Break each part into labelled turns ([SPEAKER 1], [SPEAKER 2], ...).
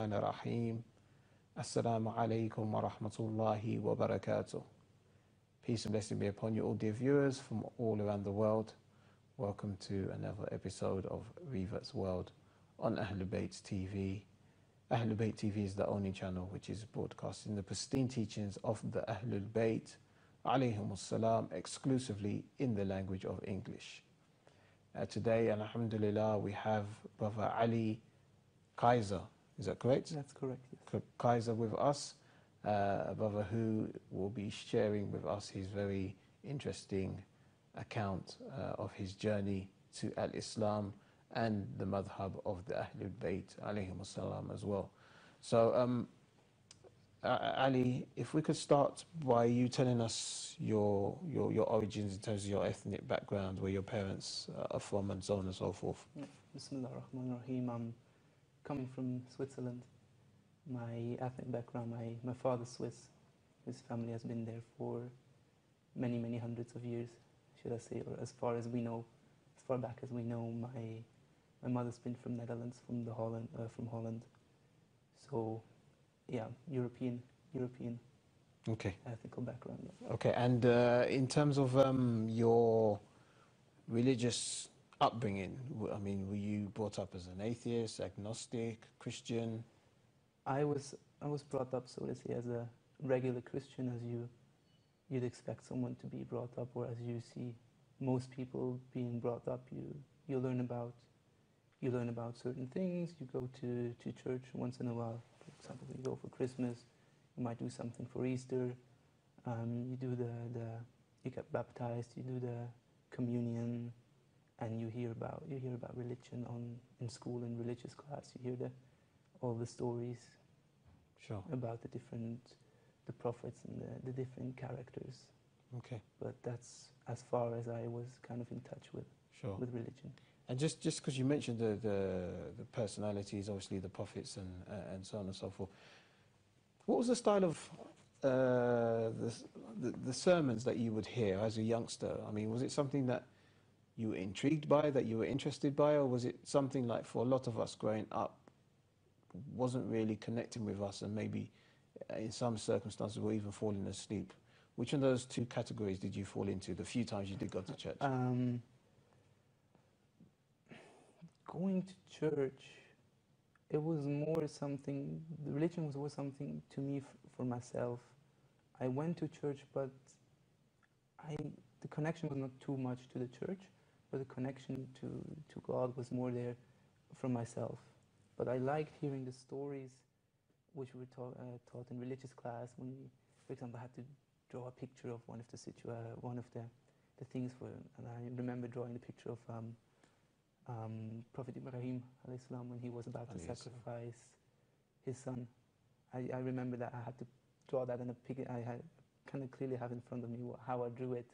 [SPEAKER 1] Rahim. Assalamu alaikum wa rahmatullahi wa barakatuh. Peace and blessing be upon you all, dear viewers from all around the world. Welcome to another episode of Revert's World on Ahlul Bayt TV. Ahlul Bayt TV is the only channel which is broadcasting the pristine teachings of the Ahlul Bayt alayhimus salam exclusively in the language of English. Today, alhamdulillah, we have Brother Ali Kaiser. Is that correct?
[SPEAKER 2] That's correct, yes.
[SPEAKER 1] Kaiser with us, a brother who will be sharing with us his very interesting account of his journey to Al-Islam and the madhab of the Ahlul Bayt alayhim salam as well. So Ali, if we could start by you telling us your origins in terms of your ethnic background, where your parents are from and so on and so forth.
[SPEAKER 2] Bismillah ar-Rahman ar-Rahim. I'm coming from Switzerland. My ethnic background, my father's Swiss. His family has been there for many, many hundreds of years, should I say, or as far as we know, as far back as we know. My mother's been from Netherlands, from Holland. So, yeah, European
[SPEAKER 1] Okay.
[SPEAKER 2] ethnical background. Yeah.
[SPEAKER 1] Okay, and in terms of your religious upbringing, I mean, were you brought up as an atheist, agnostic, Christian?
[SPEAKER 2] I was brought up, so to say, as a regular Christian, as you'd expect someone to be brought up, or as you see most people being brought up. You learn about certain things. You go to church once in a while. For example, you go for Christmas. You might do something for Easter. You do you get baptized. You do the communion. And you hear about religion in school in religious class. You hear all the stories
[SPEAKER 1] Sure.
[SPEAKER 2] about the prophets and the different characters.
[SPEAKER 1] Okay.
[SPEAKER 2] But that's as far as I was kind of in touch with
[SPEAKER 1] Sure.
[SPEAKER 2] with religion.
[SPEAKER 1] And just because you mentioned the personalities, obviously the prophets and so on and so forth, what was the style of the sermons that you would hear as a youngster? I mean, was it something that you were intrigued by, that you were interested by, or was it something like for a lot of us growing up wasn't really connecting with us and maybe in some circumstances were even falling asleep? Which of those two categories did you fall into the few times you did go to church?
[SPEAKER 2] Going to church, it was more something, the religion was always something to me for myself. I went to church, but the connection was not too much to the church, but the connection to God was more there from myself. But I liked hearing the stories which were taught in religious class when we, for example, had to draw a picture of one of the things and I remember drawing the picture of Prophet Ibrahim Islam when he was about to sacrifice his son. I remember that I had to draw that in a picture. I had kind of clearly have in front of me how I drew it.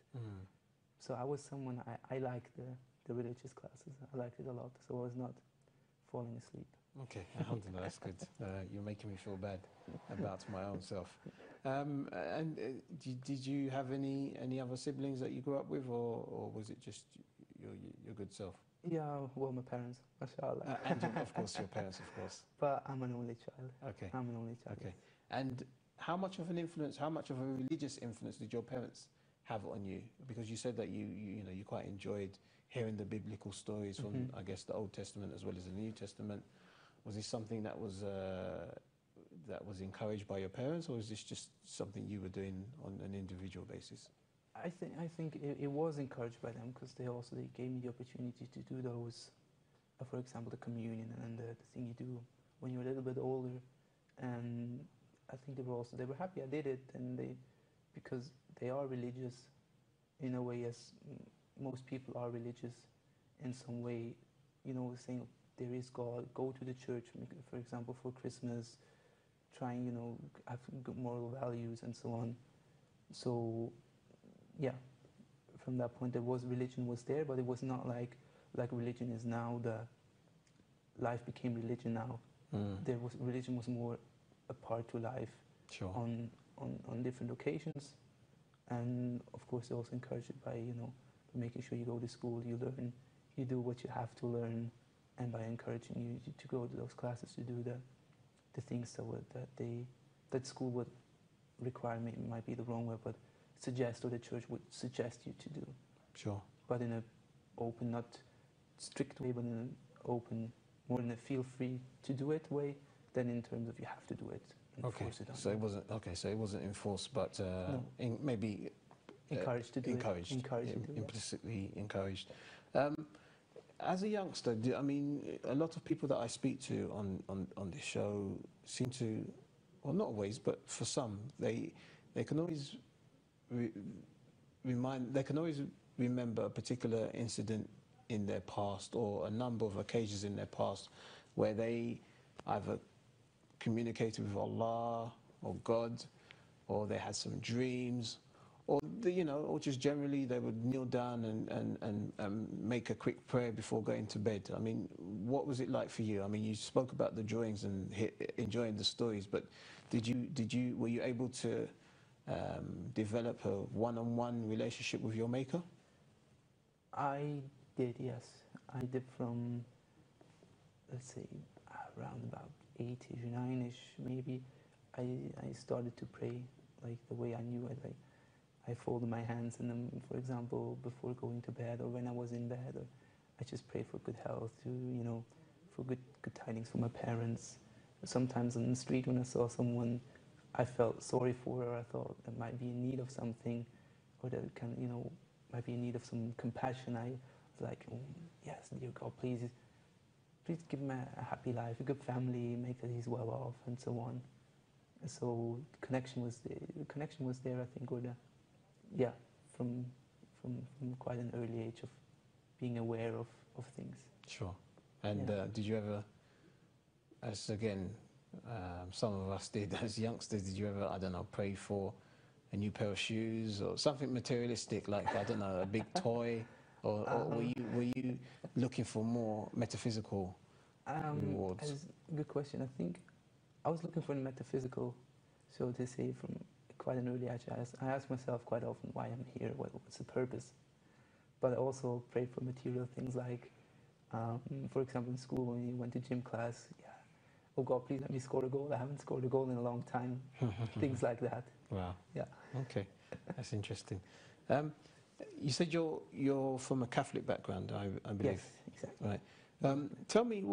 [SPEAKER 2] So I was someone, I liked the religious classes. I liked it a lot, so I was not falling asleep.
[SPEAKER 1] Okay, alhamdulillah, that's good. You're making me feel bad about my own self. And did you have any other siblings that you grew up with, or was it just your good self?
[SPEAKER 2] Yeah, well, my parents, mashallah.
[SPEAKER 1] And of course your parents, of course.
[SPEAKER 2] But I'm an only child.
[SPEAKER 1] Okay.
[SPEAKER 2] I'm an only child.
[SPEAKER 1] Okay. And how much of a religious influence did your parents have on you? Because you said that you quite enjoyed hearing the biblical stories from, I guess, the Old Testament as well as the New Testament. Was this something that was encouraged by your parents, or is this just something you were doing on an individual basis?
[SPEAKER 2] I think it was encouraged by them, because they gave me the opportunity to do those, for example, the communion and the thing you do when you're a little bit older. And I think they were happy I did it, and because they are religious in a way, as most people are religious in some way, saying there is God, go to the church, for example, for Christmas, trying, have good moral values and so on. So, yeah, from that point, religion was there, but it was not like religion is now. Life became religion now. Religion was more a part to life.
[SPEAKER 1] Sure.
[SPEAKER 2] On different occasions, and of course they also encourage it by making sure you go to school, you learn, you do what you have to learn, and by encouraging you to go to those classes to do the the things that school would require might be the wrong word, but suggest, or the church would suggest you to do.
[SPEAKER 1] Sure.
[SPEAKER 2] But in a open, not strict way, but in an open, more in a feel free to do it way than in terms of you have to do it and
[SPEAKER 1] Okay.
[SPEAKER 2] force it on
[SPEAKER 1] So
[SPEAKER 2] you.
[SPEAKER 1] it wasn't So it wasn't enforced, but
[SPEAKER 2] No.
[SPEAKER 1] maybe
[SPEAKER 2] Encouraged to do
[SPEAKER 1] encouraged,
[SPEAKER 2] it. Encouraged to do it.
[SPEAKER 1] implicitly encouraged. As a youngster, I mean, a lot of people that I speak to on this show seem to, well, not always, but for some, they can always they can always remember a particular incident in their past or a number of occasions in their past where they either communicated with Allah or God, or they had some dreams, or or just generally they would kneel down and make a quick prayer before going to bed. I mean, what was it like for you? I mean, you spoke about the drawings and enjoying the stories, but were you able to develop a one-on-one relationship with your Maker?
[SPEAKER 2] I did, yes. I did from, let's say, around about 8-ish, 9-ish maybe. I started to pray like the way I knew it. Like I folded my hands and then, for example, before going to bed or when I was in bed, or I just prayed for good health, for good tidings for my parents. Sometimes on the street when I saw someone I felt sorry for, or I thought that might be in need of something, or that might be in need of some compassion, I was like, oh, yes, dear God, please give him a happy life, a good family, make that he's well off, and so on. And so the connection was there, I think, from quite an early age of being aware of things.
[SPEAKER 1] Sure. And did you ever, as again, some of us did as youngsters, did you ever, I don't know, pray for a new pair of shoes or something materialistic, like, I don't know, a big toy, or were you looking for more metaphysical rewards?
[SPEAKER 2] Good question. I think I was looking for the metaphysical, so to say, from quite an early age. I ask myself quite often why I'm here, what's the purpose. But I also prayed for material things like, for example, in school when you went to gym class, oh God, please let me score a goal. I haven't scored a goal in a long time. Things like that.
[SPEAKER 1] Wow.
[SPEAKER 2] Yeah.
[SPEAKER 1] Okay, that's interesting. You said you're from a Catholic background, I believe.
[SPEAKER 2] Yes, exactly.
[SPEAKER 1] Right. Tell me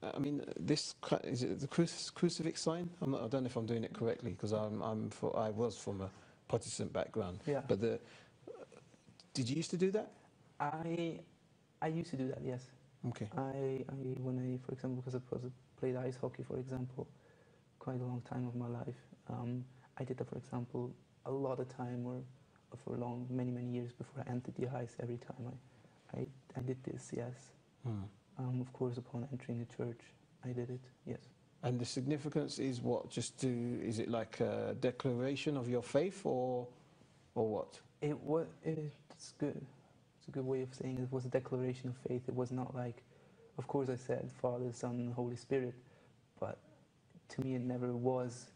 [SPEAKER 1] I mean, is it the crucifix sign? I don't know if I'm doing it correctly, because I was from a Protestant background.
[SPEAKER 2] Yeah.
[SPEAKER 1] But did you used to do that?
[SPEAKER 2] I used to do that. Yes.
[SPEAKER 1] Okay.
[SPEAKER 2] For example, because I played ice hockey, for example, quite a long time of my life. I did that, for example, a lot of time, or for many years before I entered the ice. Every time I did this, yes. Of course, upon entering the church, I did it, yes.
[SPEAKER 1] And the significance is what? Is it like a declaration of your faith, or what?
[SPEAKER 2] It's good. It's a good way of saying it. It was a declaration of faith. It was not like, of course, I said Father, Son, and Holy Spirit, but to me, it never was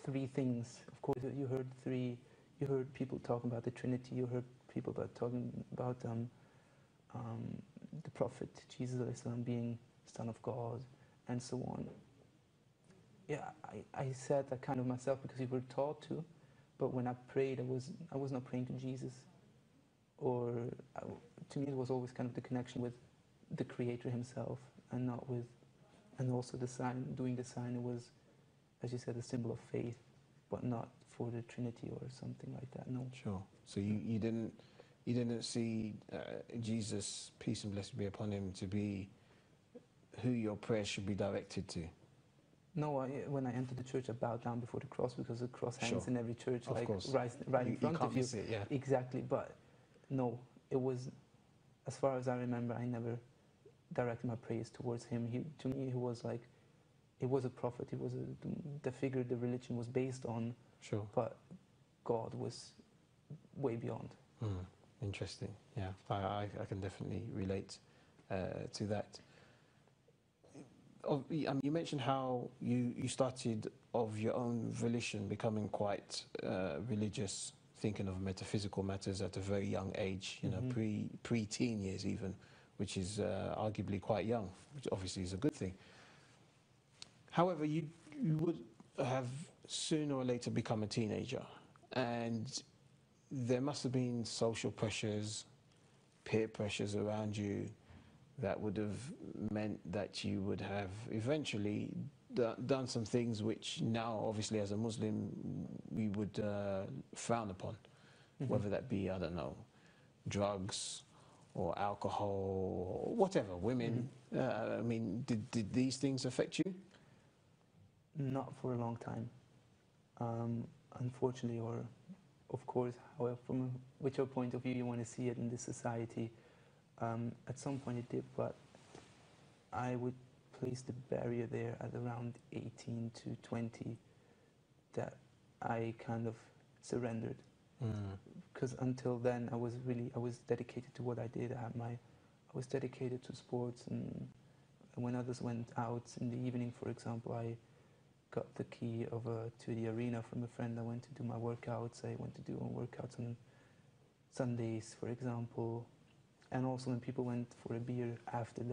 [SPEAKER 2] three things. Of course, you heard people talking about the Trinity. You heard people talking about the Prophet Jesus Islam being Son of God, and so on. Yeah, I said that kind of myself because we were taught to, but when I prayed, I was not praying to Jesus, to me it was always kind of the connection with the Creator Himself, and not with, and also the sign, doing the sign. It was, as you said, a symbol of faith, but not for the Trinity or something like that. No.
[SPEAKER 1] Sure. So you didn't see Jesus, peace and blessing be upon him, to be who your prayers should be directed to?
[SPEAKER 2] No, when I entered the church, I bowed down before the cross, because the cross hangs in every church,
[SPEAKER 1] of
[SPEAKER 2] like
[SPEAKER 1] course.
[SPEAKER 2] right in front
[SPEAKER 1] you can't
[SPEAKER 2] of you.
[SPEAKER 1] Miss it, yeah.
[SPEAKER 2] Exactly, but no, it was, as far as I remember, I never directed my prayers towards him. To me, he was like, he was a prophet. He was the figure the religion was based on.
[SPEAKER 1] Sure.
[SPEAKER 2] But God was way beyond.
[SPEAKER 1] Interesting. Yeah, I can definitely relate to that. You mentioned how you started of your own volition becoming quite religious, thinking of metaphysical matters at a very young age, pre-teen years even, which is arguably quite young, which obviously is a good thing. However, you would have sooner or later become a teenager, and there must have been social pressures, peer pressures around you that would have meant that you would have eventually done some things which now, obviously, as a Muslim, we would frown upon, whether that be, I don't know, drugs or alcohol or whatever, women. I mean, did these things affect you?
[SPEAKER 2] Not for a long time, unfortunately, or of course, however, from whichever point of view you want to see it in this society, at some point it did, but I would place the barrier there at around 18 to 20 that I kind of surrendered. Because until then I was dedicated to what I did. I was dedicated to sports, and when others went out in the evening, for example, I got the key to the arena from a friend. I went to do my workouts. I went to do workouts on Sundays, for example, and also when people went for a beer after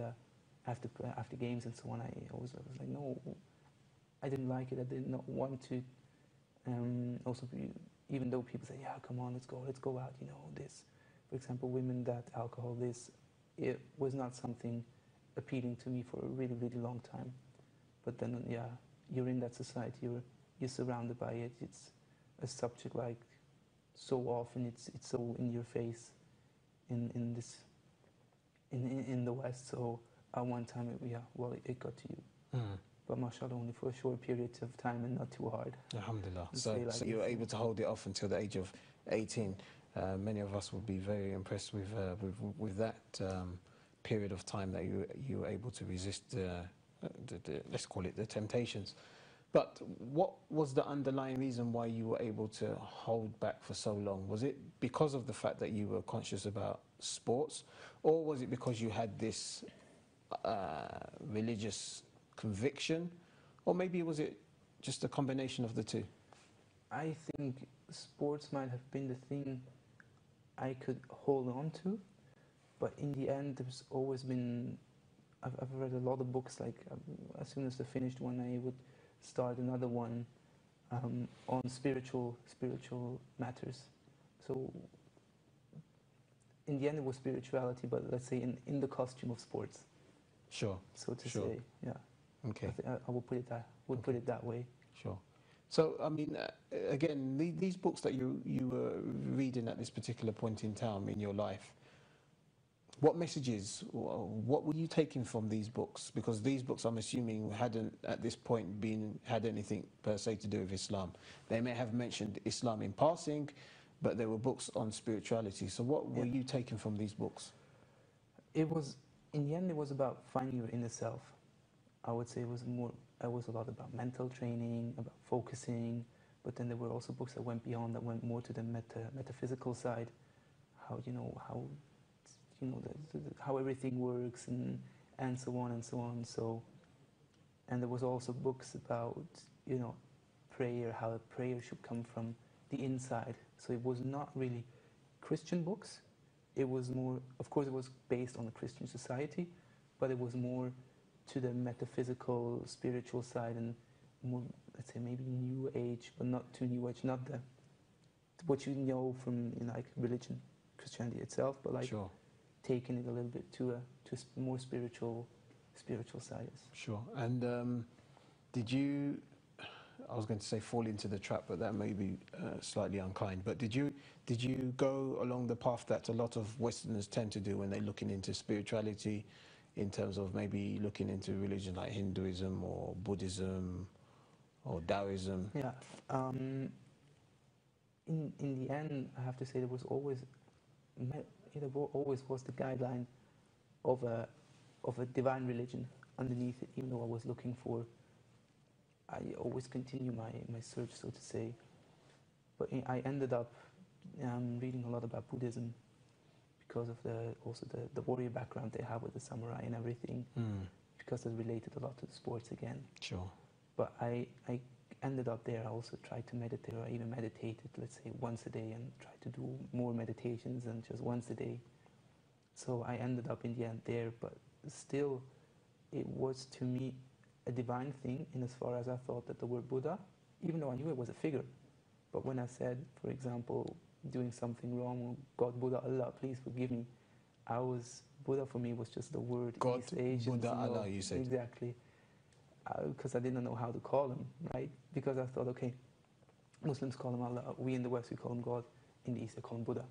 [SPEAKER 2] games and so on, I was like, no, I didn't like it. I did not want to. Also, even though people say, yeah, come on, let's go out, you know, this, for example, women, that, alcohol, this, it was not something appealing to me for a really, really long time. But then, yeah, you're in that society, you're surrounded by it. It's a subject like so often, it's so in your face in the West. So at one time, it got to you. But mashallah, only for a short period of time and not too hard.
[SPEAKER 1] Alhamdulillah. So you were able to hold it off until the age of 18. Many of us would be very impressed with that period of time that you were able to resist let's call it the temptations. But what was the underlying reason why you were able to hold back for so long? Was it because of the fact that you were conscious about sports, or was it because you had this religious conviction, or maybe was it just a combination of the two?
[SPEAKER 2] I think sports might have been the thing I could hold on to, but in the end, there's always been. I've read a lot of books. Like as soon as I finished one, I would start another one on spiritual matters. So in the end, it was spirituality, but let's say in the costume of sports.
[SPEAKER 1] Sure.
[SPEAKER 2] So to say, yeah.
[SPEAKER 1] Okay.
[SPEAKER 2] I will put it that way.
[SPEAKER 1] Sure. So I mean, again, these books that you were reading at this particular point in time in your life, what messages, what were you taking from these books? Because these books, I'm assuming, hadn't at this point had anything per se to do with Islam. They may have mentioned Islam in passing, but there were books on spirituality. So what were you taking from these books?
[SPEAKER 2] It was, in the end, it was about finding your inner self. I would say it was a lot about mental training, about focusing, but then there were also books that went beyond, that went more to the metaphysical side, how how everything works and so on and so on. So, and there was also books about prayer, how prayer should come from the inside. So it was not really Christian books. It was more, of course, it was based on a Christian society, but it was more to the metaphysical, spiritual side, and more, let's say, maybe New Age, but not too New Age, not what you know from like religion, Christianity itself, but like taking it a little bit to a more spiritual side.
[SPEAKER 1] Sure. And did you? I was going to say fall into the trap, but that may be slightly unkind. But did you go along the path that a lot of Westerners tend to do when they're looking into spirituality, in terms of maybe looking into religion like Hinduism or Buddhism or Taoism?
[SPEAKER 2] Yeah. In the end, I have to say there always was the guideline of a divine religion underneath it. Even though I was looking for, I always continue my search, so to say. But I ended up reading a lot about Buddhism because of the warrior background they have with the samurai and everything, because it related a lot to the sports again.
[SPEAKER 1] Sure.
[SPEAKER 2] But I ended up there. I also tried to meditate, or I even meditated, let's say, once a day, and tried to do more meditations than just once a day. So I ended up in the end there, but still, it was to me a divine thing in as far as I thought that the word Buddha, even though I knew it was a figure, but when I said, for example, doing something wrong, or God, Buddha, Allah, please forgive me, Buddha for me was just the word
[SPEAKER 1] God,
[SPEAKER 2] East Asians,
[SPEAKER 1] Buddha, Allah, you said.
[SPEAKER 2] Exactly. Because I didn't know how to call him, right? Because I thought, okay, Muslims call him Allah, we in the West, we call him God, in the East, they call him Buddha.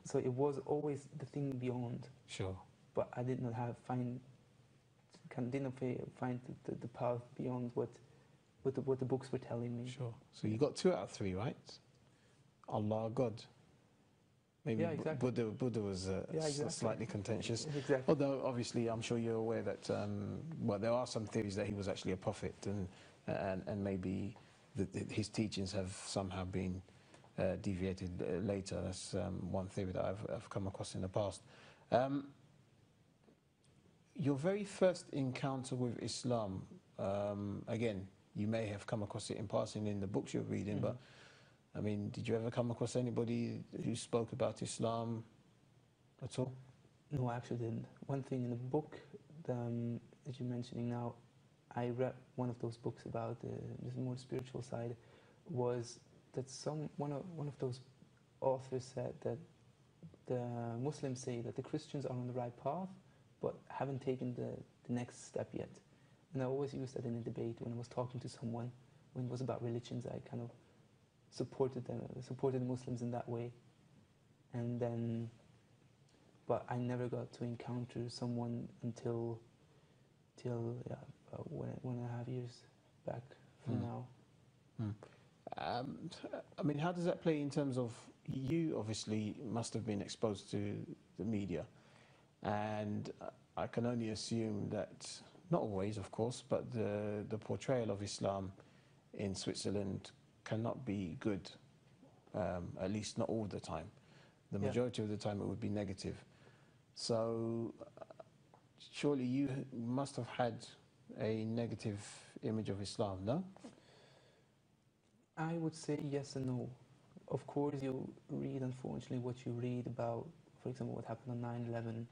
[SPEAKER 2] So it was always the thing beyond.
[SPEAKER 1] Sure.
[SPEAKER 2] But I did not find the path beyond what the books were telling me.
[SPEAKER 1] Sure. So you got 2 out of 3, right? Allah, God. Maybe
[SPEAKER 2] Yeah, exactly.
[SPEAKER 1] Buddha was
[SPEAKER 2] exactly.
[SPEAKER 1] slightly contentious.
[SPEAKER 2] Exactly.
[SPEAKER 1] Although obviously I'm sure you're aware that well, there are some theories that he was actually a prophet, and maybe his teachings have somehow been deviated later. That's one theory that I've come across in the past. Your very first encounter with Islam, again, you may have come across it in passing in the books you're reading, but I mean, did you ever come across anybody who spoke about Islam at all?
[SPEAKER 2] No, I actually didn't. One thing in the book that you're mentioning now, I read one of those books about this more spiritual side, was that one of those authors said that the Muslims say that the Christians are on the right path, but haven't taken the next step yet. And I always use that in a debate when I was talking to someone, when it was about religions. I kind of supported the Muslims in that way, and then, but I never got to encounter someone until 1.5 years back from now.
[SPEAKER 1] I mean, how does that play in terms of, you obviously must have been exposed to the media, and I can only assume that, not always of course, but the portrayal of Islam in Switzerland cannot be good, at least not all the time. The majority of the time it would be negative. So surely you must have had a negative image of Islam, no?
[SPEAKER 2] I would say yes and no. Of course, you read, unfortunately, what you read about, for example, what happened on 9/11.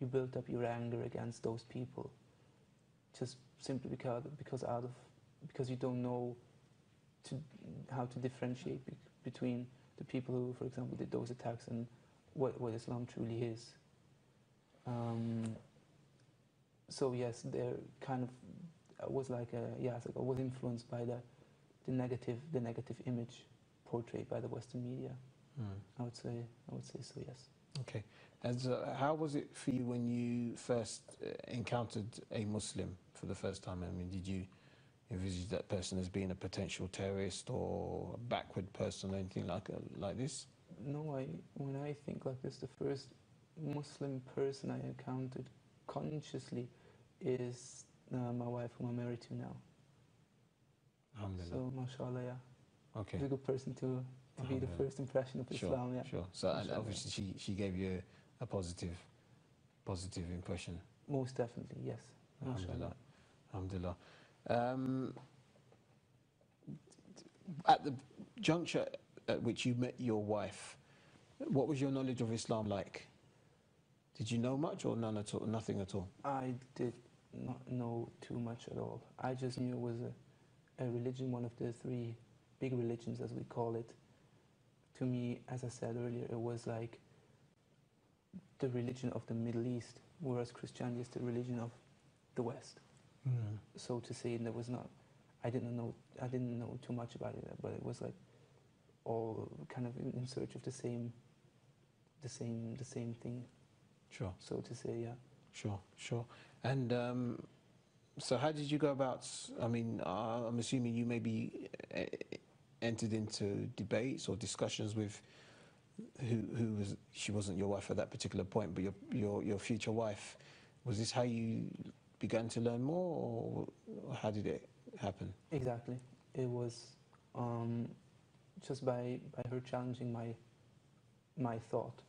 [SPEAKER 2] You built up your anger against those people, just simply because you don't know how to differentiate between the people who, for example, did those attacks and what Islam truly is. So yes, there kind of was like I was influenced by the negative image portrayed by the Western media. I would say so, yes.
[SPEAKER 1] Okay. And how was it for you when you first encountered a Muslim for the first time? I mean, did you envisage that person as being a potential terrorist or a backward person or anything like this?
[SPEAKER 2] No, when I think like this, the first Muslim person I encountered consciously is my wife, whom I'm married to now. So, mashallah, yeah.
[SPEAKER 1] Okay.
[SPEAKER 2] She's a good person to be the first impression of Islam, yeah.
[SPEAKER 1] Sure. So, and obviously she gave you a positive impression.
[SPEAKER 2] Most definitely, yes.
[SPEAKER 1] Alhamdulillah. Alhamdulillah. At the juncture at which you met your wife, what was your knowledge of Islam like? Did you know much or none at all, nothing at all?
[SPEAKER 2] I did not know too much at all. I just knew it was a religion, one of the 3 big religions, as we call it. To me, as I said earlier, it was like the religion of the Middle East, whereas Christianity is the religion of the West. So to say, there was not, I didn't know too much about it, but it was like all kind of in search of the same thing.
[SPEAKER 1] Sure.
[SPEAKER 2] So to say, yeah.
[SPEAKER 1] Sure. And so how did you go about, I mean, I'm assuming you maybe entered into debates or discussions with who was, she wasn't your wife at that particular point, but your future wife. Was this how you began to learn more, or how did it happen?
[SPEAKER 2] Exactly. It was just by her challenging my thought,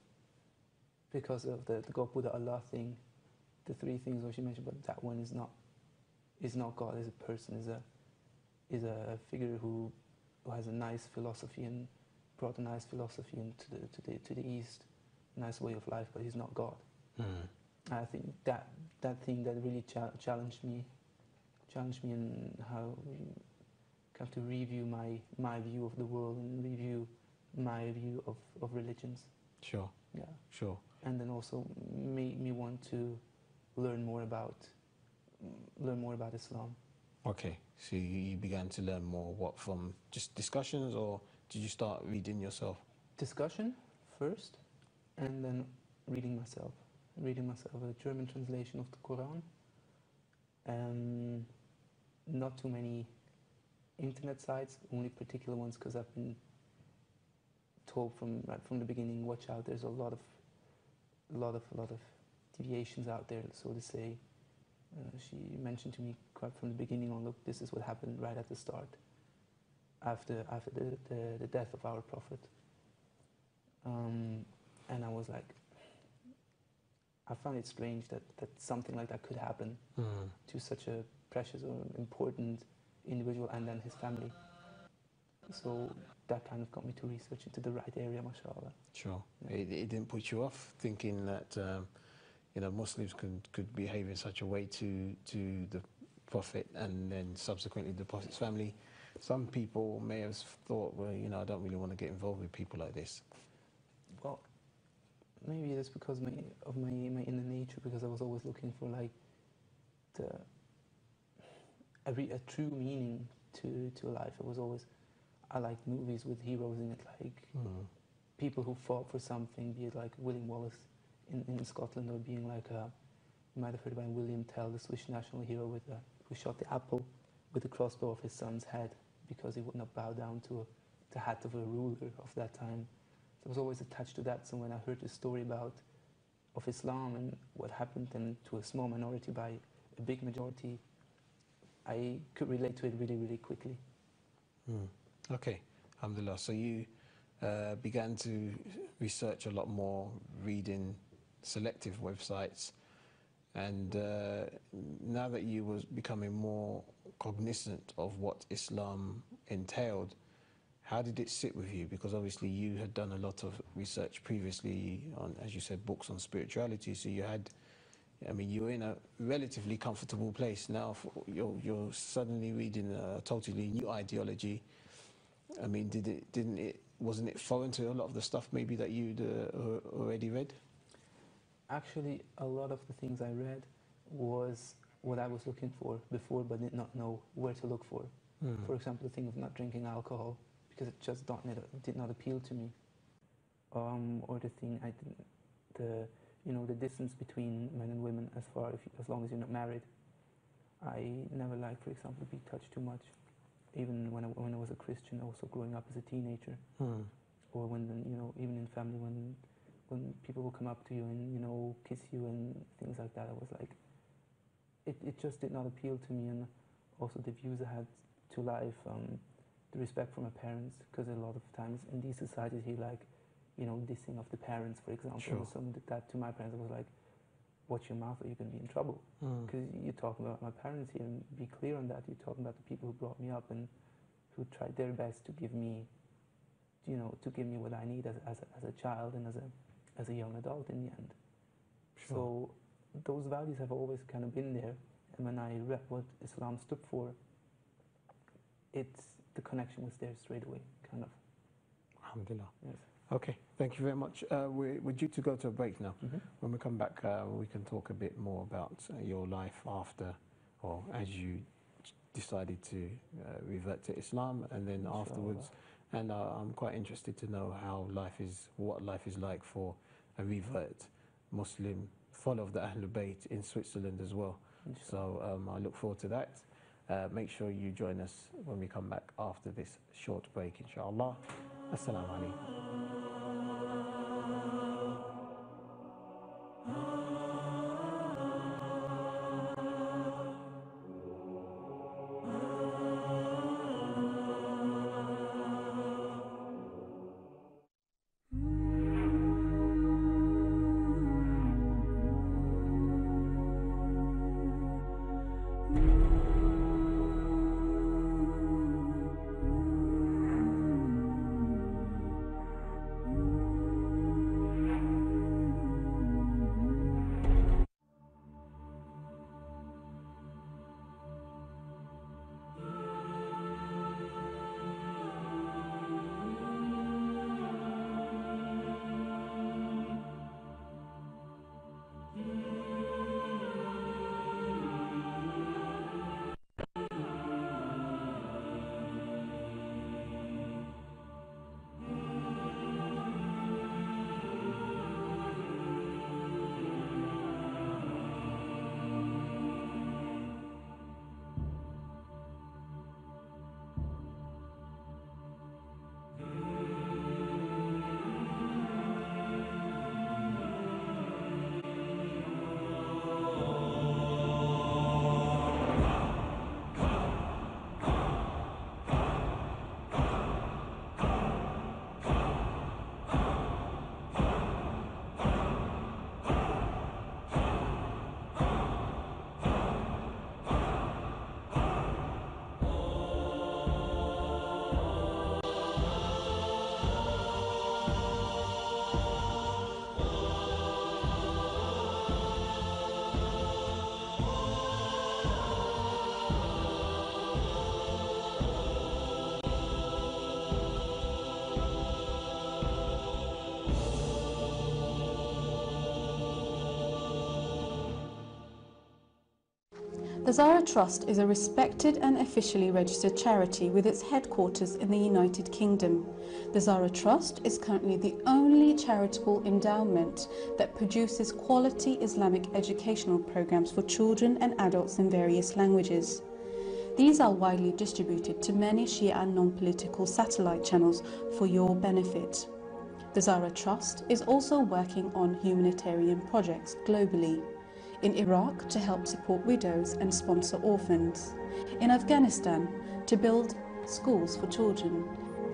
[SPEAKER 2] because of the God, Buddha, Allah thing. The 3 things that she mentioned, but that one is not God, is a person, is a figure who has a nice philosophy and brought a nice philosophy to the East, a nice way of life, but he's not God. I think that thing that really challenged me challenged me in how kind of to review my view of the world and review my view of religions.
[SPEAKER 1] Sure.
[SPEAKER 2] Yeah.
[SPEAKER 1] Sure.
[SPEAKER 2] And then also made me want to learn more about Islam.
[SPEAKER 1] Okay, so you began to learn more, what, from just discussions, or did you start reading yourself?
[SPEAKER 2] Discussion first, and then reading myself a German translation of the Quran. Not too many internet sites, only particular ones, because I've been told from the beginning, watch out, there's a lot of deviations out there, so to say. She mentioned to me quite from the beginning on, look, this is what happened right at the start, after the death of our Prophet. And I was like, I found it strange that something like that could happen to such a precious or important individual and then his family. So that kind of got me to research into the right area, mashallah.
[SPEAKER 1] Sure.
[SPEAKER 2] Yeah.
[SPEAKER 1] It didn't put you off thinking that Muslims could behave in such a way to the Prophet and then subsequently the Prophet's family? Some people may have thought, well, I don't really want to get involved with people like this.
[SPEAKER 2] Well, maybe it's because of my inner nature, because I was always looking for like a true meaning to life. I liked movies with heroes in it, like people who fought for something, be it like William Wallace in Scotland, or being like you might have heard about William Tell, the Swiss national hero who shot the apple with the crossbow of his son's head because he would not bow down to the hat of a ruler of that time. So I was always attached to that. So when I heard the story of Islam and what happened then to a small minority by a big majority, I could relate to it really, really quickly.
[SPEAKER 1] Okay, alhamdulillah. So you began to research a lot more, reading selective websites, and now that you was becoming more cognizant of what Islam entailed, how did it sit with you? Because obviously you had done a lot of research previously on, as you said, books on spirituality, so you were in a relatively comfortable place. Now you're suddenly reading a totally new ideology. I mean, wasn't it foreign to a lot of the stuff maybe that you'd already read?
[SPEAKER 2] Actually, a lot of the things I read was what I was looking for before, but did not know where to look for. For example, the thing of not drinking alcohol, because it just did not appeal to me. Or the thing the distance between men and women, as long as you're not married. I never liked, for example, to be touched too much. Even when I was a Christian, also growing up as a teenager, or when even in family, when people will come up to you and kiss you and things like that, I was like, it just did not appeal to me. And also the views I had to life, the respect for my parents, because a lot of times in these societies here, like dissing of the parents, for example.
[SPEAKER 1] Sure.
[SPEAKER 2] When someone did that to my parents, I was like, watch your mouth or you're going to be in trouble. Because you're talking about my parents here, and be clear on that. You're talking about the people who brought me up and who tried their best to give me, what I need as a child and as a young adult in the end. Sure. So those values have always kind of been there. And when I read what Islam stood for, the connection was there straight away, kind of.
[SPEAKER 1] Alhamdulillah.
[SPEAKER 2] Yes.
[SPEAKER 1] Okay, thank you very much. We're due to go to a break now. When we come back, we can talk a bit more about your life after, or as you decided to revert to Islam, and then afterwards. And I'm quite interested to know what life is like for a revert Muslim, follower of the Ahlul Bayt in Switzerland as well. So I look forward to that. Make sure you join us when we come back after this short break, inshallah. Assalamu alaikum.
[SPEAKER 3] The Zara Trust is a respected and officially registered charity with its headquarters in the United Kingdom. The Zara Trust is currently the only charitable endowment that produces quality Islamic educational programs for children and adults in various languages. These are widely distributed to many Shia and non-political satellite channels for your benefit. The Zara Trust is also working on humanitarian projects globally. In Iraq to help support widows and sponsor orphans. In Afghanistan to build schools for children.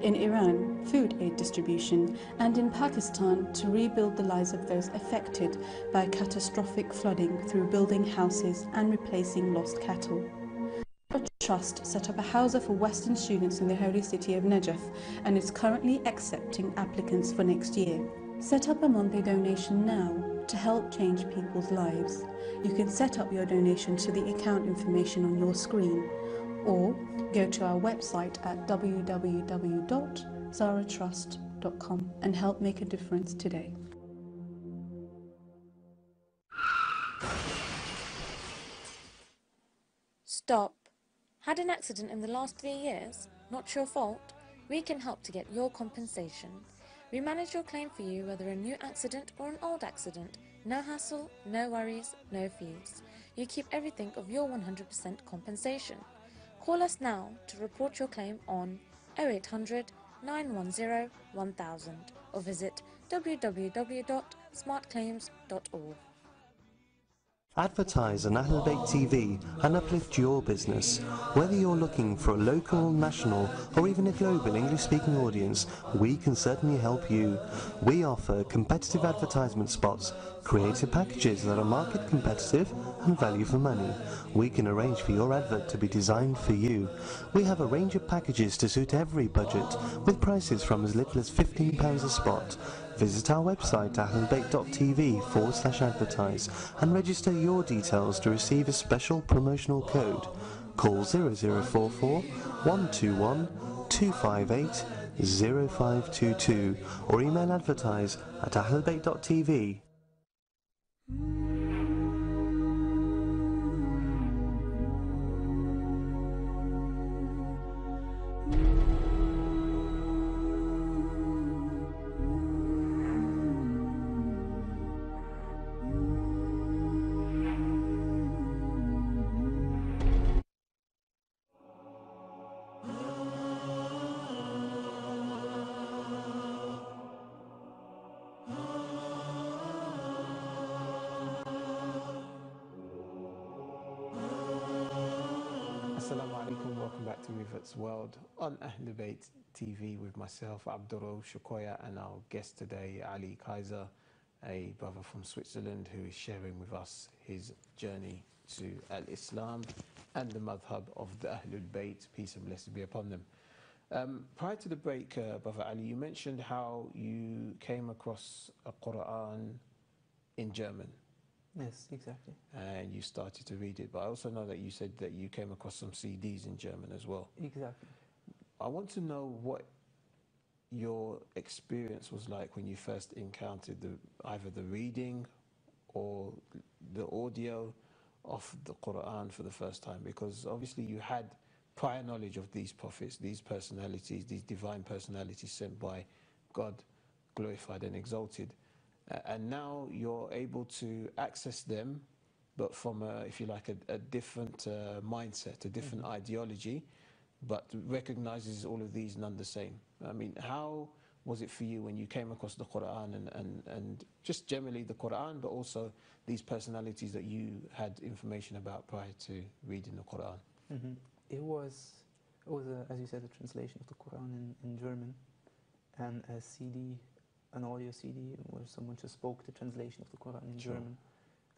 [SPEAKER 3] In Iran, food aid distribution. And in Pakistan to rebuild the lives of those affected by catastrophic flooding through building houses and replacing lost cattle. The Trust set up a houser for Western students in the holy city of Najaf and is currently accepting applicants for next year. Set up a monthly donation now to help change people's lives. You can set up your donation to the account information on your screen or go to our website at www.zaratrust.com and help make a difference today.
[SPEAKER 4] Stop. Had an accident in the last 3 years? Not your fault. We can help to get your compensation. We manage your claim for you, whether a new accident or an old accident. No hassle, no worries, no fees. You keep everything of your 100% compensation. Call us now to report your claim on 0800 910 1000 or visit www.smartclaims.org.
[SPEAKER 5] Advertise on Ahlul Bayt TV and uplift your business. Whether you're looking for a local, national or even a global English-speaking audience, we can certainly help you. We offer competitive advertisement spots, creative packages that are market competitive and value for money. We can arrange for your advert to be designed for you. We have a range of packages to suit every budget, with prices from as little as £15 a spot. Visit our website ahlulbayt.tv/advertise and register your details to receive a special promotional code. Call 0044 121 258 0522 or email advertise at ahlulbayt.tv.
[SPEAKER 1] Assalamu alaikum, welcome back to Rivet's World on Ahlul Bayt TV with myself, Abdurrahman Shukoya, and our guest today, Ali Kaiser, a brother from Switzerland who is sharing with us his journey to Al-Islam and the madhab of the Ahlul Bayt, peace and blessings be upon them. Prior to the break, Brother Ali, you mentioned how you came across a Quran in German.
[SPEAKER 2] Yes, exactly.
[SPEAKER 1] And you started to read it, but I also know that you said that you came across some CDs in German as well.
[SPEAKER 2] Exactly.
[SPEAKER 1] I want to know what your experience was like when you first encountered either the reading or the audio of the Quran for the first time, because obviously you had prior knowledge of these prophets, these personalities, these divine personalities sent by God, glorified and exalted. And now you're able to access them, but from, if you like, a different mindset, a different ideology, but recognizes all of these none the same. I mean, how was it for you when you came across the Quran and just generally the Quran, but also these personalities that you had information about prior to reading the Quran?
[SPEAKER 2] It was as you said, a translation of the Quran in German, and a CD, an audio CD where someone just spoke the translation of the Quran in German.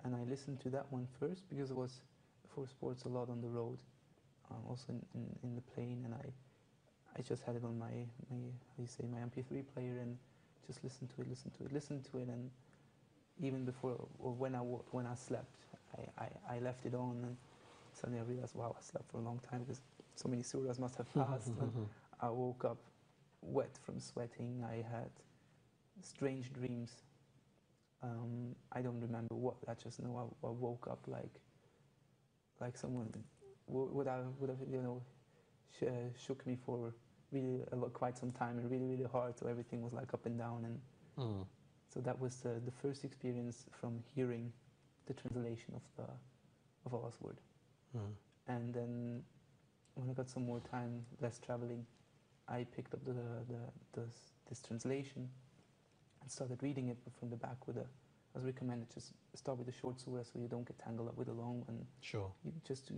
[SPEAKER 2] And I listened to that one first because it was for sports a lot on the road, also in the plane, and I just had it on my my MP3 player and just listened to it, and even before or when I slept, I left it on, and suddenly I realized, wow, I slept for a long time because so many surahs must have passed. And I woke up wet from sweating. I had strange dreams. I don't remember what. I just know I woke up like like someone would have shook me for really quite some time and really hard. So everything was like up and down, and so that was the first experience from hearing the translation of Allah's word. And then when I got some more time, less traveling, I picked up this translation and started reading it from the back with I was recommended just start with the short surah so you don't get tangled up with the long one.
[SPEAKER 1] Sure.
[SPEAKER 2] You just,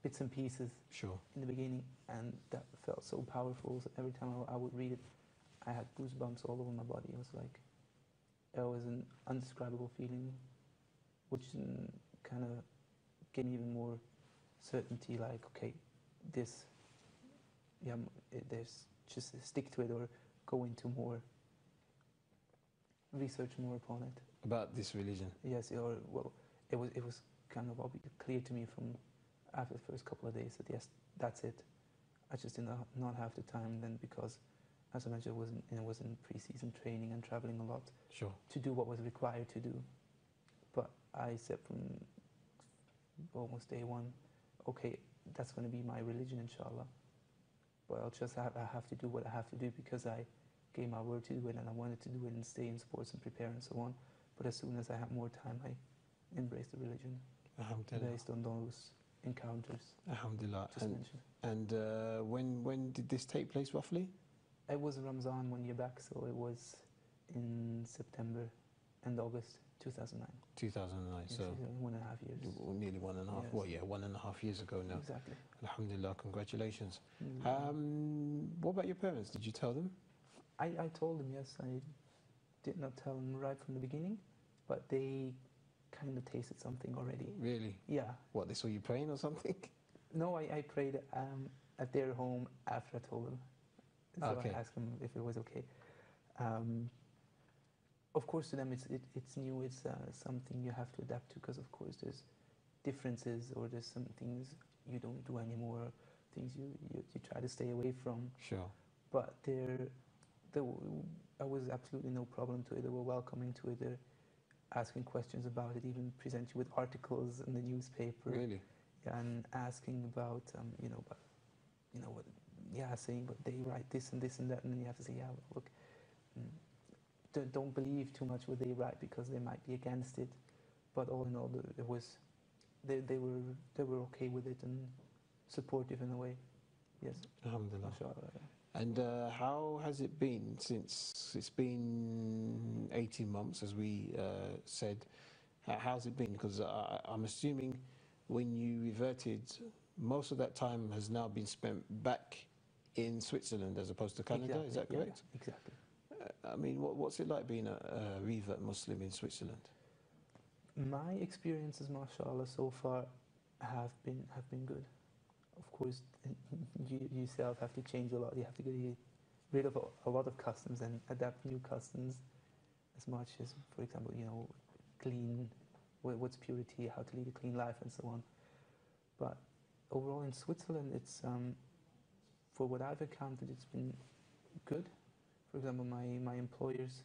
[SPEAKER 2] bits and pieces in the beginning, and that felt so powerful. So every time I would read it, I had goosebumps all over my body. It was an undescribable feeling, which kind of gave me even more certainty, like, okay, there's just stick to it or go into more, research more upon it.
[SPEAKER 1] About this religion?
[SPEAKER 2] Yes, it was kind of clear to me from after the first couple of days that yes, that's it. I just did not have the time then, because, as I mentioned, I was in pre-season training and traveling a lot to do what was required to do. But I said from almost day one, okay, that's going to be my religion, inshallah. But I have to do what I have to do because I gave my word to do it, and I wanted to do it and stay in sports and prepare and so on. But as soon as I had more time, I embraced the religion based on those encounters.
[SPEAKER 1] Alhamdulillah.
[SPEAKER 2] Just mentioned.
[SPEAKER 1] And when did this take place roughly?
[SPEAKER 2] It was Ramzan 1 year back, so it was in September and August 2009.
[SPEAKER 1] 2009,
[SPEAKER 2] yes,
[SPEAKER 1] so
[SPEAKER 2] 1.5 years.
[SPEAKER 1] Nearly 1.5.
[SPEAKER 2] Yes.
[SPEAKER 1] Well, yeah, 1.5 years ago now.
[SPEAKER 2] Exactly.
[SPEAKER 1] Alhamdulillah, congratulations. What about your parents? Did you tell them?
[SPEAKER 2] I told them, yes. I did not tell them right from the beginning, but they kind of tasted something already.
[SPEAKER 1] Really?
[SPEAKER 2] Yeah.
[SPEAKER 1] What, they saw you praying or something?
[SPEAKER 2] No, I prayed at their home after I told them. So
[SPEAKER 1] okay.
[SPEAKER 2] I asked them if it was okay. Of course, to them it's new. It's something you have to adapt to, because of course there's differences, or there's some things you don't do anymore, things you try to stay away from.
[SPEAKER 1] Sure.
[SPEAKER 2] But I was absolutely no problem to it. They were welcoming to it. They're asking questions about it, even present you with articles in the newspaper.
[SPEAKER 1] Really?
[SPEAKER 2] Yeah, and asking about saying, but they write this and this and that, and then you have to say, yeah, look, don't believe too much what they write, because they might be against it. But all in all, they were okay with it and supportive in a way. Yes.
[SPEAKER 1] Alhamdulillah.
[SPEAKER 2] Mashallah.
[SPEAKER 1] And how has it been since it's been 18 months, as we said? How's it been? Because I'm assuming when you reverted, most of that time has now been spent back in Switzerland as opposed to Canada. Exactly. Is that correct?
[SPEAKER 2] Yeah, exactly.
[SPEAKER 1] I mean, what's it like being a revert Muslim in Switzerland?
[SPEAKER 2] My experiences, mashallah, so far have been good. Of course, you yourself have to change a lot. You have to get rid of a lot of customs and adapt new customs, as much as, for example, clean, what's purity, how to lead a clean life, and so on. But overall in Switzerland, it's for what I've encountered, it's been good. For example, my employers,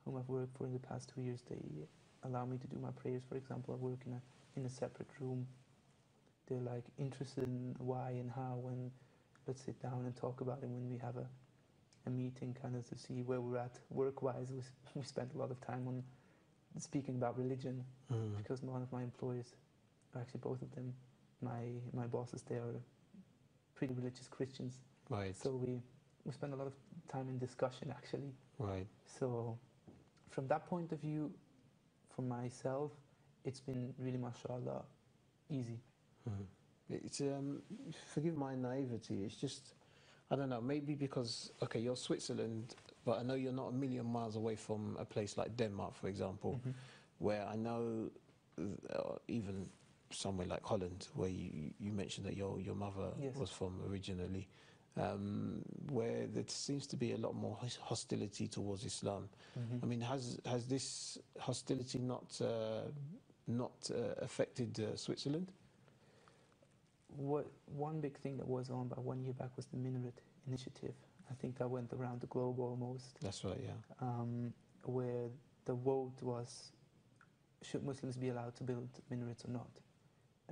[SPEAKER 2] whom I've worked for in the past 2 years, they allow me to do my prayers. For example, I work in a separate room. They're like interested in why and how, and let's sit down and talk about it when we have a meeting, kind of to see where we're at work-wise. We spent a lot of time on speaking about religion, because one of my employers, actually both of them, my bosses, they are pretty religious Christians.
[SPEAKER 1] Right.
[SPEAKER 2] So we spend a lot of time in discussion, actually.
[SPEAKER 1] Right.
[SPEAKER 2] So from that point of view, for myself, it's been really, mashallah, easy.
[SPEAKER 1] It's forgive my naivety. It's just, I don't know. Maybe because you're Switzerland, but I know you're not a million miles away from a place like Denmark, for example, where I know even somewhere like Holland, where you mentioned that your mother was from originally, where there seems to be a lot more hostility towards Islam. I mean, has this hostility not affected Switzerland?
[SPEAKER 2] One big thing that was on about 1 year back was the Minaret initiative. I think that went around the globe almost.
[SPEAKER 1] That's right, yeah.
[SPEAKER 2] Where the vote was, should Muslims be allowed to build minarets or not?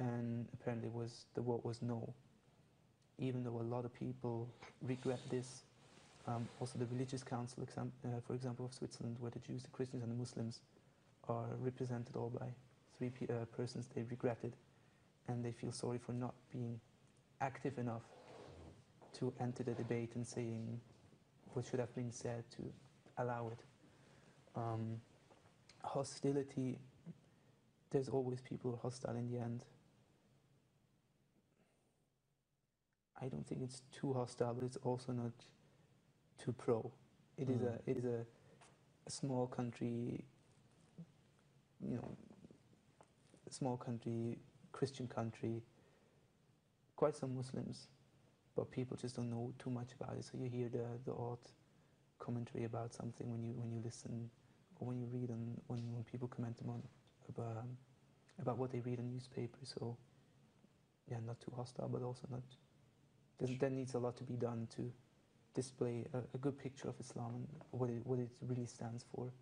[SPEAKER 2] and apparently the vote was no, even though a lot of people regret this. Also the religious council, for example, of Switzerland, where the Jews, the Christians and the Muslims are represented all by three persons they regretted, and they feel sorry for not being active enough to enter the debate and saying what should have been said to allow it. Hostility, there's always people hostile in the end. I don't think it's too hostile, but it's also not too pro. It is a small country, a small country, Christian country, quite some Muslims, but people just don't know too much about it. So you hear the odd commentary about something when you listen, or when you read, and when people comment on about what they read in newspapers. So yeah, not too hostile, but also not. There needs a lot to be done to display a good picture of Islam and what it really stands for,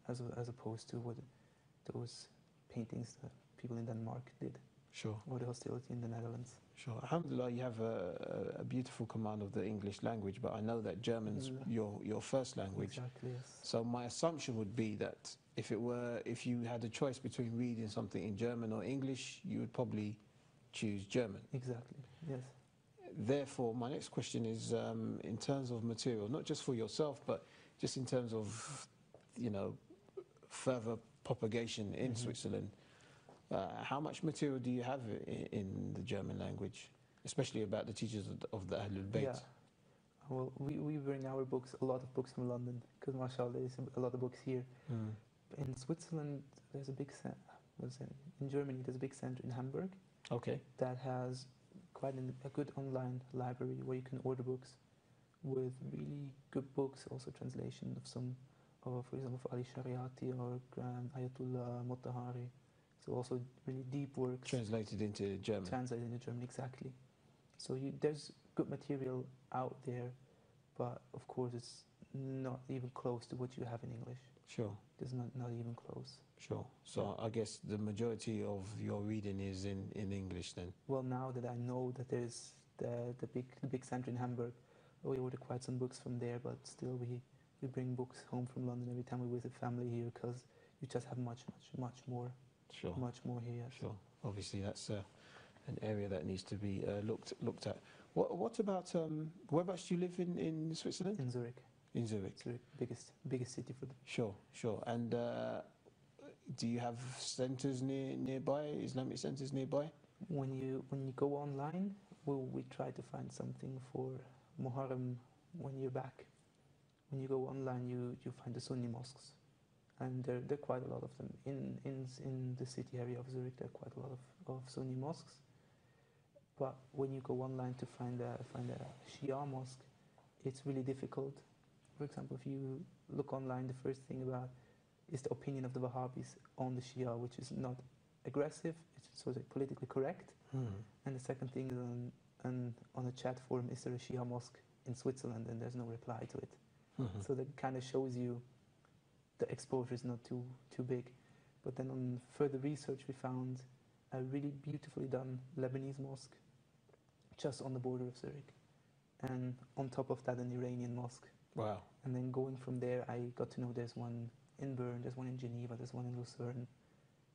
[SPEAKER 2] as opposed to what those paintings that people in Denmark did.
[SPEAKER 1] Sure.
[SPEAKER 2] Or the hostility in the Netherlands.
[SPEAKER 1] Sure. Alhamdulillah, you have a beautiful command of the English language, but I know that German's your first language.
[SPEAKER 2] Exactly, yes.
[SPEAKER 1] So my assumption would be that if you had a choice between reading something in German or English, you would probably choose German.
[SPEAKER 2] Exactly, yes.
[SPEAKER 1] Therefore, my next question is in terms of material, not just for yourself, but just in terms of, further propagation in Switzerland. How much material do you have in the German language, especially about the teachers of the Ahlul Bayt?
[SPEAKER 2] Yeah. Well, we bring our books, a lot of books from London, because mashallah, there's a lot of books here. In Switzerland, there's a big in Germany, there's a big center in Hamburg.
[SPEAKER 1] Okay.
[SPEAKER 2] That has quite a good online library where you can order books with really good books, also translation of some, for example, Ali Shariati or Grand Ayatollah Motahari. So also really deep works.
[SPEAKER 1] Translated into German.
[SPEAKER 2] Translated into German, exactly. So there's good material out there, but of course it's not even close to what you have in English.
[SPEAKER 1] Sure.
[SPEAKER 2] It's not even close.
[SPEAKER 1] Sure. So I guess the majority of your reading is in English then?
[SPEAKER 2] Well, now that I know that there's the big center in Hamburg, we order quite some books from there, but still we bring books home from London every time we visit family here, because you just have much more.
[SPEAKER 1] Sure.
[SPEAKER 2] Much more here. Yes.
[SPEAKER 1] Sure. Obviously, that's an area that needs to be looked at. What about whereabouts do you live in Switzerland?
[SPEAKER 2] In Zurich.
[SPEAKER 1] In Zurich.
[SPEAKER 2] Zurich, biggest city for them.
[SPEAKER 1] Sure. And do you have centres nearby? Islamic centres nearby?
[SPEAKER 2] When you go online, we try to find something for Muharram when you're back. When you go online, you find the Sunni mosques. And there are quite a lot of them. In the city area of Zurich, there are quite a lot of Sunni mosques. But when you go online to find a Shia mosque, it's really difficult. For example, if you look online, the first thing about is the opinion of the Wahhabis on the Shia, which is not aggressive, it's sort of politically correct. And the second thing is on a chat forum, is there a Shia mosque in Switzerland? And there's no reply to it. So that kind of shows you the exposure is not too big. But then on further research, we found a really beautifully done Lebanese mosque just on the border of Zurich. And on top of that, an Iranian mosque.
[SPEAKER 1] Wow.
[SPEAKER 2] And then going from there, I got to know there's one in Bern, there's one in Geneva, there's one in Lucerne.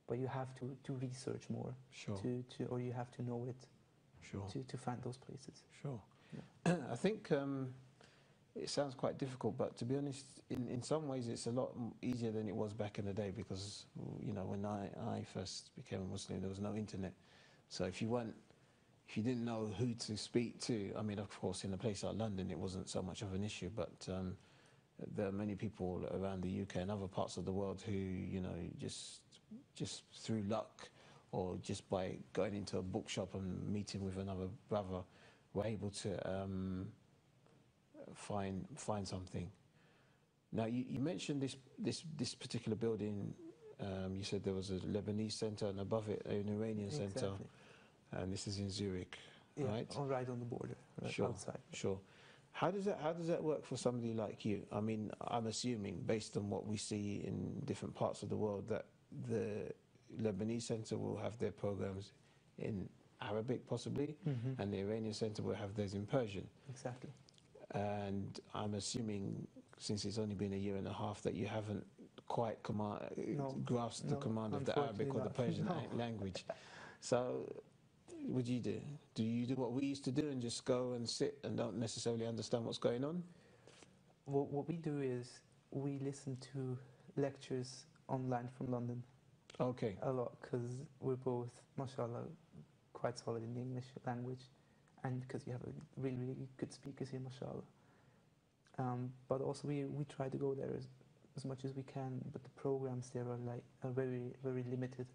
[SPEAKER 2] But you have to research more.
[SPEAKER 1] Sure.
[SPEAKER 2] Or you have to know it.
[SPEAKER 1] Sure.
[SPEAKER 2] To find those places.
[SPEAKER 1] Sure.
[SPEAKER 2] Yeah.
[SPEAKER 1] I think it sounds quite difficult, but to be honest, in some ways it's a lot easier than it was back in the day, because when I first became a Muslim, there was no internet. So if you didn't know who to speak to, I mean, of course, in a place like London, it wasn't so much of an issue, but there are many people around the UK and other parts of the world who, just through luck or just by going into a bookshop and meeting with another brother, were able to find something. Now, you mentioned this particular building. You said there was a Lebanese centre, and above it an Iranian centre, and this is in Zurich, right?
[SPEAKER 2] Right on the border, right outside.
[SPEAKER 1] Sure. How does that work for somebody like you? I mean, I'm assuming, based on what we see in different parts of the world, that the Lebanese centre will have their programs in Arabic possibly,
[SPEAKER 2] Mm-hmm.
[SPEAKER 1] and the Iranian Center will have theirs in Persian.
[SPEAKER 2] Exactly.
[SPEAKER 1] And I'm assuming, since it's only been a year and a half, that you haven't quite grasped the
[SPEAKER 2] No,
[SPEAKER 1] command of the Arabic or the
[SPEAKER 2] unfortunately
[SPEAKER 1] Persian
[SPEAKER 2] not. No.
[SPEAKER 1] language. So, what do you do? Do you do what we used to do and just go and sit and don't necessarily understand what's going on?
[SPEAKER 2] What we do is we listen to lectures online from London
[SPEAKER 1] Okay.
[SPEAKER 2] a lot because we're both, mashallah, quite solid in the English language, and because you have a really, really good speakers here, mashallah. But also we try to go there as much as we can, but the programs there are very, very limited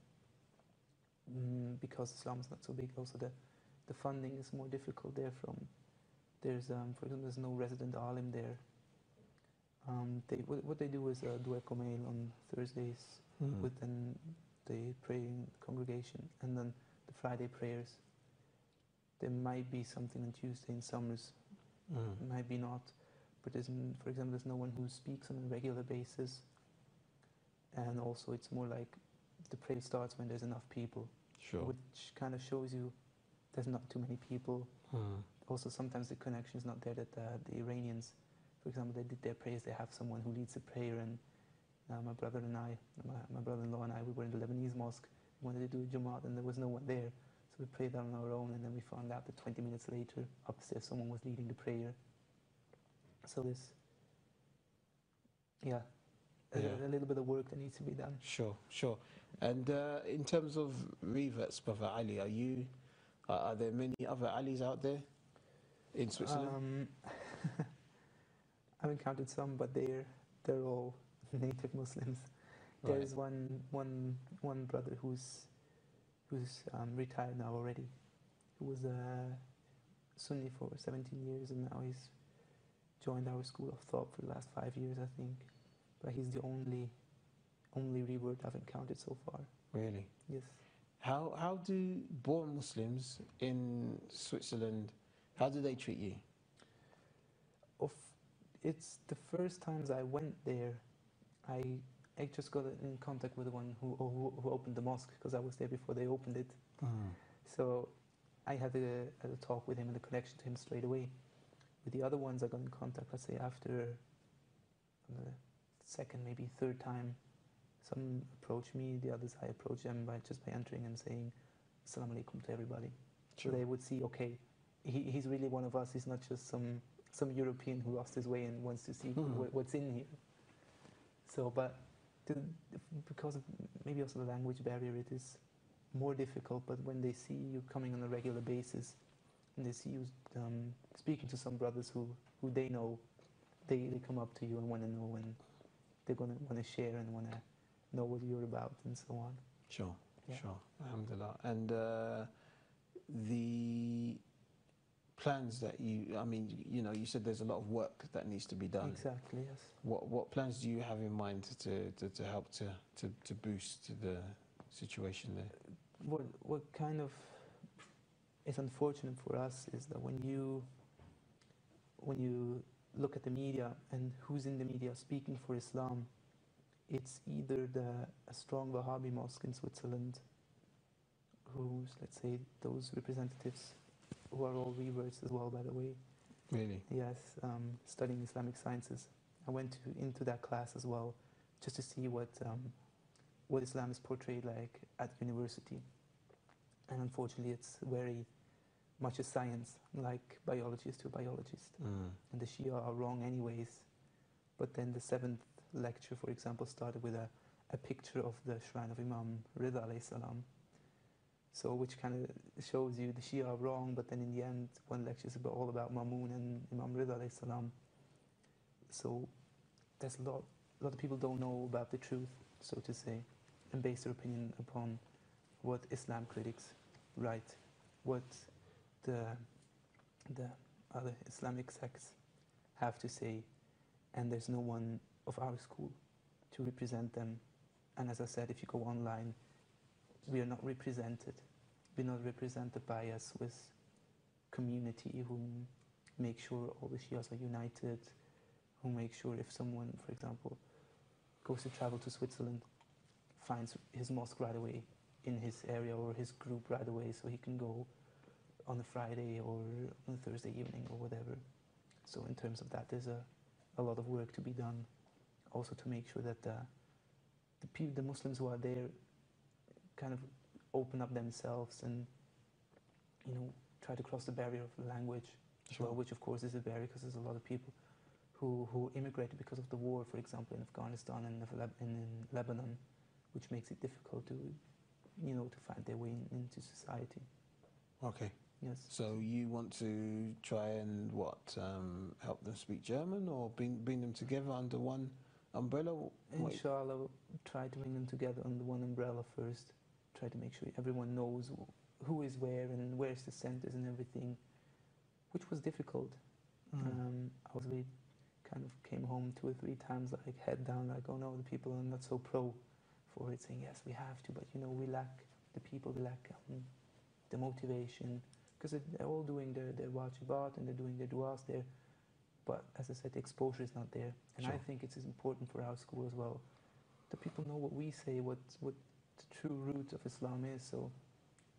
[SPEAKER 2] because Islam is not so big. Also the funding is more difficult there there's, for example, there's no resident alim there. What they do is dua Kumail on Thursdays, then they pray in the congregation, and then the Friday prayers. There might be something on Tuesday in summers, might be not, but for example, there's no one who speaks on a regular basis, and also it's more like the prayer starts when there's enough people,
[SPEAKER 1] Sure.
[SPEAKER 2] which kind of shows you there's not too many people. Also, sometimes the connection is not there, that the Iranians, for example, they did their prayers, they have someone who leads the prayer, and my brother-in-law and I, we were in the Lebanese mosque, we wanted to do a Jamaat, and there was no one there, so we prayed on our own, and then we found out that 20 minutes later, upstairs, someone was leading the prayer. So there's, a little bit of work that needs to be done.
[SPEAKER 1] Sure, sure. And in terms of reverts, Brother Ali, are there many other Alis out there in Switzerland?
[SPEAKER 2] I've encountered some, but they're all native Muslims.
[SPEAKER 1] Right.
[SPEAKER 2] There's one brother who's retired now already, who was a Sunni for 17 years, and now he's joined our school of thought for the last 5 years, I think. But he's the only revert I've encountered so far.
[SPEAKER 1] Really?
[SPEAKER 2] Yes.
[SPEAKER 1] How do born Muslims in Switzerland, how do they treat you?
[SPEAKER 2] It's the first times I went there, I just got in contact with the one who opened the mosque, because I was there before they opened it. So I had a talk with him and a connection to him straight away. With the other ones, I got in contact, let's say, after the second, maybe third time. Some approached me, the others I approached them by entering and saying Assalamu alaikum to everybody.
[SPEAKER 1] Sure.
[SPEAKER 2] So they would see, okay, he's really one of us, he's not just some European who lost his way and wants to see what's in here. So, but because of maybe also the language barrier, it is more difficult, but when they see you coming on a regular basis, and they see you speaking to some brothers who they know, they come up to you and want to know, and they're going to want to share and want to know what you're about and so on.
[SPEAKER 1] Sure,
[SPEAKER 2] Yeah.
[SPEAKER 1] sure. Alhamdulillah. And the plans that you said there's a lot of work that needs to be done.
[SPEAKER 2] Exactly, yes.
[SPEAKER 1] What plans do you have in mind to help to boost the situation there?
[SPEAKER 2] What kind of is unfortunate for us is that when you look at the media and who's in the media speaking for Islam, it's either a strong Wahhabi mosque in Switzerland, who's, let's say, those representatives who are all reverts as well, by the way.
[SPEAKER 1] Really?
[SPEAKER 2] Yes, studying Islamic sciences. I went into that class as well, just to see what Islam is portrayed like at university. And unfortunately, it's very much a science, like biologist to a biologist. And the Shia are wrong anyways. But then the 7th lecture, for example, started with a picture of the shrine of Imam Rida alayhi salam. So which kind of shows you the Shia are wrong, but then in the end, one lecture is all about Mamun and Imam Rida alayhi salam. So there's a lot of people don't know about the truth, so to say, and base their opinion upon what Islam critics write, what the other Islamic sects have to say, and there's no one of our school to represent them. And as I said, if you go online, we are not represented. We're not represented by a Swiss community who make sure all the Shias are united, who make sure if someone, for example, goes to travel to Switzerland, finds his mosque right away, in his area or his group right away, so he can go on a Friday or on a Thursday evening or whatever. So in terms of that, there's a lot of work to be done, also to make sure that the Muslims who are there kind of open up themselves and, you know, try to cross the barrier of language,
[SPEAKER 1] Sure.
[SPEAKER 2] which of course is a barrier because there's a lot of people who immigrated because of the war, for example, in Afghanistan and in Lebanon, which makes it difficult to, you know, to find their way into society.
[SPEAKER 1] Okay.
[SPEAKER 2] Yes.
[SPEAKER 1] So you want to try and help them speak German, or bring them together under one umbrella?
[SPEAKER 2] Inshallah, we'll try to bring them together under one umbrella first. Try to make sure everyone knows who is where and where's the centers and everything, which was difficult. I was really kind of came home 2 or 3 times, like head down, like, oh no, the people are not so pro for it, saying yes, we have to, but you know, we lack the people, we lack the motivation, because they're all doing their wajibat and they're doing their du'as there, but as I said, the exposure is not there. And
[SPEAKER 1] Sure.
[SPEAKER 2] I think it's important for our school as well, that people know what we say, what the true root of Islam is, so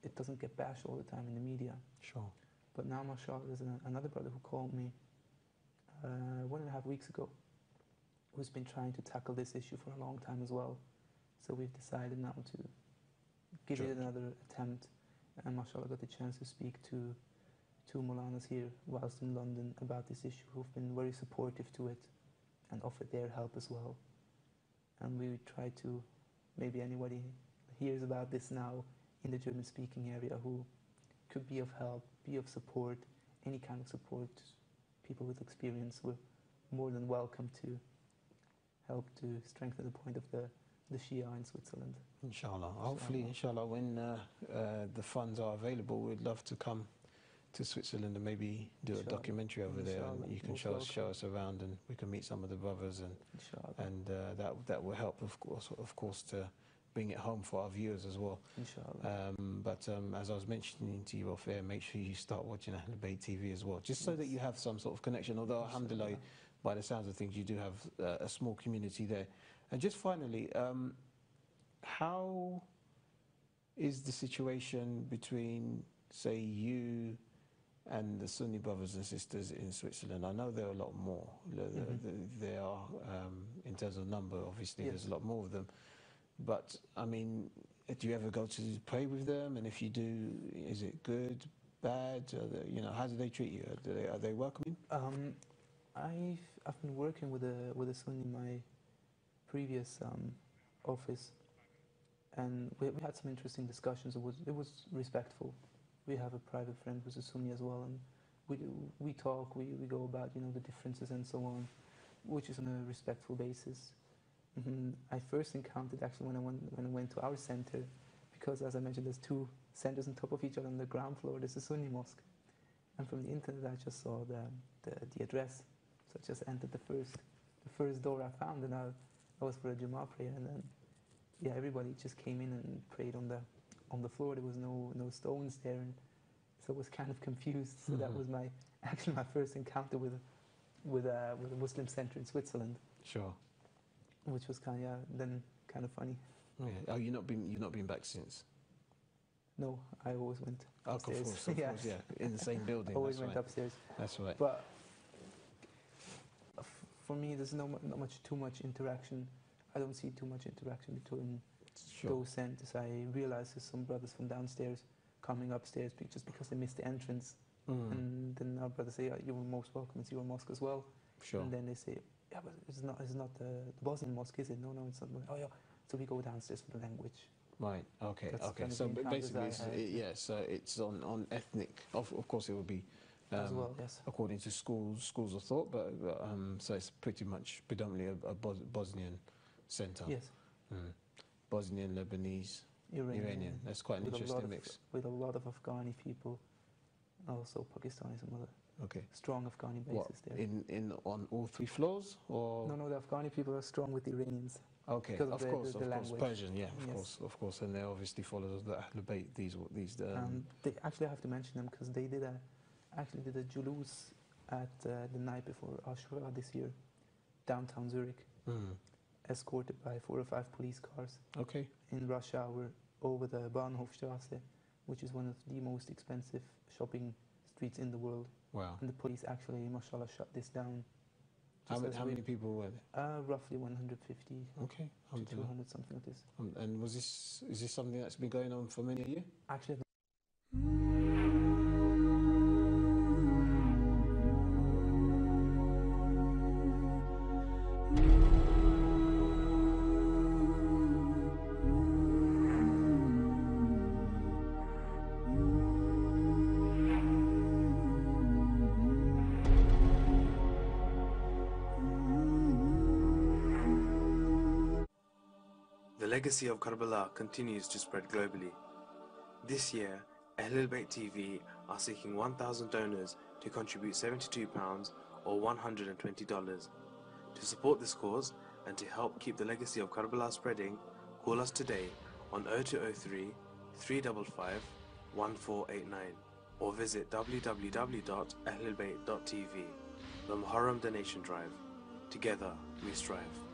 [SPEAKER 2] it doesn't get bashed all the time in the media.
[SPEAKER 1] Sure.
[SPEAKER 2] But now, mashallah, there's another brother who called me 1.5 weeks ago, who's been trying to tackle this issue for a long time as well. So we've decided now to give
[SPEAKER 1] Sure.
[SPEAKER 2] it another attempt. And mashallah, got the chance to speak to 2 Molanas here whilst in London about this issue, who've been very supportive to it and offered their help as well. And we try to, maybe anybody hears about this now in the German-speaking area who could be of help, be of support, any kind of support, people with experience, we're more than welcome to help to strengthen the point of the Shia in Switzerland.
[SPEAKER 1] Inshallah. Hopefully, inshallah, when the funds are available, we'd love to come to Switzerland and maybe do a
[SPEAKER 2] Inshallah.
[SPEAKER 1] documentary over there, and
[SPEAKER 2] Inshallah.
[SPEAKER 1] you can
[SPEAKER 2] Most
[SPEAKER 1] show
[SPEAKER 2] welcome.
[SPEAKER 1] us around, and we can meet some of the brothers,
[SPEAKER 2] Inshallah.
[SPEAKER 1] and that will help, of course, to bring it home for our viewers as well.
[SPEAKER 2] Inshallah.
[SPEAKER 1] But as I was mentioning to you off air, make sure you start watching Ahlul Bayt TV as well, just so that you have some sort of connection. Although, alhamdulillah, by the sounds of things, you do have a small community there. And just finally, how is the situation between, say, you and the Sunni brothers and sisters in Switzerland? I know there are a lot more. There are, in terms of number, obviously,
[SPEAKER 2] Yes.
[SPEAKER 1] there's a lot more of them. But, I mean, do you ever go to pray with them? And if you do, is it good, bad? You know, how do they treat you? Are they welcoming?
[SPEAKER 2] I've been working with a Sunni in my previous office, and we had some interesting discussions. It was respectful. We have a private friend who's a Sunni as well, and we talk. We go about, you know, the differences and so on, which is on a respectful basis. I first encountered actually when I went to our center, because as I mentioned, there's 2 centers on top of each other. On the ground floor, there's a Sunni mosque, and from the internet I just saw the address, so I just entered the first door I found, and I was for a Jummah prayer, and then everybody just came in and prayed on the floor. There was no stones there, and so I was kind of confused. So that was my first encounter with a Muslim center in Switzerland.
[SPEAKER 1] Sure.
[SPEAKER 2] Which was kind of funny.
[SPEAKER 1] Yeah. Oh, you've not been back since?
[SPEAKER 2] No, I always went upstairs.
[SPEAKER 1] Of course, yeah, in the same building.
[SPEAKER 2] Always went upstairs.
[SPEAKER 1] That's right.
[SPEAKER 2] But for me, there's not too much interaction. I don't see too much interaction between those centers. I realize there's some brothers from downstairs coming upstairs just because they missed the entrance, and then our brothers say, "You're most welcome. It's your mosque as well."
[SPEAKER 1] Sure.
[SPEAKER 2] And then they say, "Yeah, but it's not the Bosnian mosque, is it?" No, it's not. Oh yeah. So we go downstairs for the language.
[SPEAKER 1] Right. Okay.
[SPEAKER 2] That's
[SPEAKER 1] Okay.
[SPEAKER 2] kind of
[SPEAKER 1] So
[SPEAKER 2] the
[SPEAKER 1] basically,
[SPEAKER 2] encounters
[SPEAKER 1] so it's on ethnic. Of course, it would be
[SPEAKER 2] as well. Yes.
[SPEAKER 1] according to schools of thought, but so it's pretty much predominantly a Bosnian center.
[SPEAKER 2] Yes.
[SPEAKER 1] Bosnian, Lebanese, Iranian. That's quite an interesting mix.
[SPEAKER 2] With a lot of Afghani people, also Pakistani, some other strong Afghani bases there.
[SPEAKER 1] On all 3 floors, or
[SPEAKER 2] no, the Afghani people are strong with the Iranians.
[SPEAKER 1] Okay, of course, Persian, yeah, of course, and they obviously follow the Ahlul Bayt. These.
[SPEAKER 2] They actually have to mention them because they did a julus at the night before Ashura this year, downtown Zurich, escorted by 4 or 5 police cars.
[SPEAKER 1] Okay.
[SPEAKER 2] In rush hour, over the Bahnhofstrasse, which is one of the most expensive shopping streets in the world.
[SPEAKER 1] Wow.
[SPEAKER 2] And the police actually, mashallah, shut this down.
[SPEAKER 1] How many people were there?
[SPEAKER 2] Roughly 150
[SPEAKER 1] Okay.
[SPEAKER 2] to 200, something like this.
[SPEAKER 1] And is this something that's been going on for many a year?
[SPEAKER 2] Actually,
[SPEAKER 5] The legacy of Karbala continues to spread globally. This year, Ahlul Bayt TV are seeking 1,000 donors to contribute £72 or $120. To support this cause and to help keep the legacy of Karbala spreading, call us today on 0203 355 1489 or visit www.ahlulbayt.tv. The Muharram Donation Drive. Together we strive.